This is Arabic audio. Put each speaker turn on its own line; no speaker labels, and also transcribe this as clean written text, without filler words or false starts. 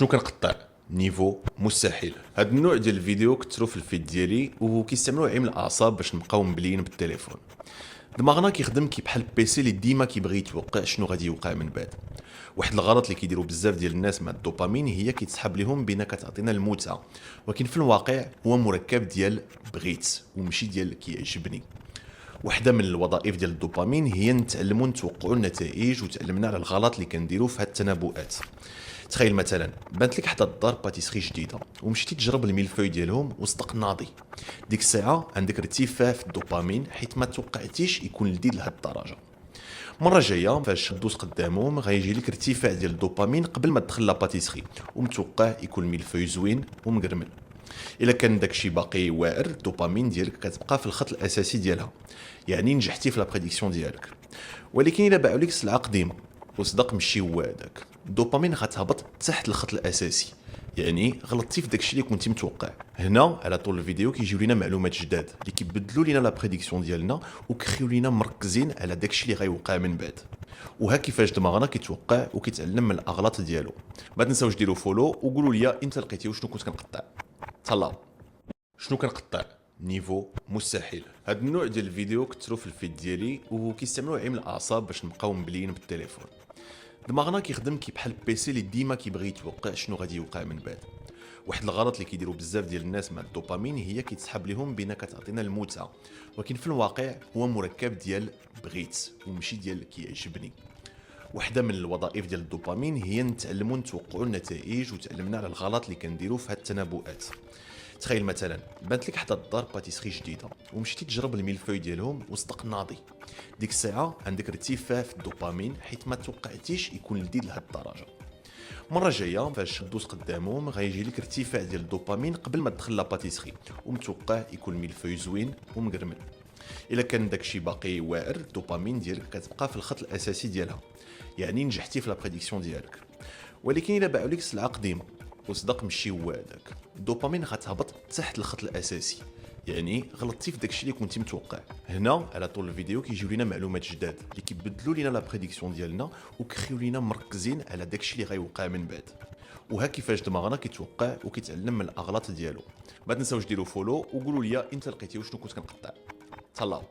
شنو كنقطع نيفو مستحيل. هاد النوع ديال الفيديو كثروا في الفيد ديالي وكيستعملوا عين الاعصاب باش نبقاو مبليين بالتليفون. دماغنا كيخدم كي بحال البيسي اللي ديما كيبغي يتوقع شنو غادي يوقع من بعد. واحد الغلط اللي كيديروا بزاف ديال الناس مع الدوبامين هي كيتسحب لهم بان كتعطينا المتعه، ولكن في الواقع هو مركب ديال بغيت وماشي ديال كيعجبني. واحدة من الوظائف ديال الدوبامين هي نتعلموا نتوقعوا النتائج، وتعلمنا على الغلط اللي كنديروا في هاد التنبؤات. تخيل مثلا بانت لك حدا الدار باتيسري جديده ومشيتي تجرب الميلفوي ديالهم وصدق ناضي، ديك الساعه عندك ارتفاع في الدوبامين حيت ما توقعتيش يكون لذيذ لهاد الدرجه. مره جايه فاش دوز قدامهم غيجي لك ارتفاع ديال الدوبامين قبل ما تدخل لاباتيسري ومتوقع يكون الميلفوي زوين ومقرمل. الا كان داكشي باقي واعر الدوبامين ديالك كتبقى في الخط الاساسي ديالها، يعني نجحتي في لا بريديكسيون ديالك. ولكن الا باعوا لك سلعه قديمه وصدق ماشي هو هذاك، الدوبامين غتهبط تحت الخط الاساسي، يعني غلطتي في داكشي اللي كنتي متوقع. هنا على طول الفيديو كيجيو لينا معلومات جداد اللي كيبدلوا لينا لا بريديكسيون ديالنا وكيخليو لينا مركزين على داكشي اللي غيوقع من بعد. وها كيفاش دماغنا كيتوقع وكيتعلم من الاغلاط ديالو. ما تنساوش ديروا فولو وقولوا لي انت لقيتي شنو كنت كنقطع. تهلاو. شنو كنقطع نيفو مستحيل. هاد النوع ديال الفيديو كثروا في الفيد ديالي وكيستعملوا عين الاعصاب باش نبقاو مبليين بالتليفون. دماغنا كيخدم كي بحال البيسي اللي ديما كيبغي يتوقع شنو غادي يوقع من بعد. واحد الغلط اللي كيديروا بزاف ديال الناس مع الدوبامين هي كيتسحب لهم بان كتعطينا المتعه، ولكن في الواقع هو مركب ديال بغيت وماشي ديال كيعجبني. واحدة من الوظائف ديال الدوبامين هي نتعلموا نتوقعوا النتائج، وتعلمنا على الغلط اللي كنديروا في هاد التنبؤات. تخيل مثلا بانت لك حدا الدار باتيسري جديده ومشيتي تجرب الميلفوي ديالهم وصدق ناضي، ديك الساعه عندك ارتفاع في الدوبامين حيت ما توقعتيش يكون لذيذ لهاد الدرجه. مره جايه فاش دوز قدامهم غيجي لك ارتفاع ديال الدوبامين قبل ما تدخل لاباتيسري ومتوقع يكون الميلفوي زوين ومقرمل. الا كان داكشي باقي واعر الدوبامين ديالك كتبقى في الخط الاساسي ديالها، يعني نجحتي في لا بريديكسيون ديالك. ولكن الا باعوا لك سلعه قديمه وصدق ماشي هو هذاك، الدوبامين غتهبط تحت الخط الاساسي، يعني غلطتي في داكشي اللي كنتي متوقع. هنا على طول الفيديو كيجيو لينا معلومات جداد اللي كيبدلوا لينا لا بريديكسيون ديالنا وكيخليو لينا مركزين على داكشي اللي غيوقع من بعد. وها كيفاش دماغنا كيتوقع وكيتعلم من الاغلاط ديالو. ما تنساوش ديروا فولو وقولوا لي انت لقيتي شنو كنت كنقطع. تهلاو.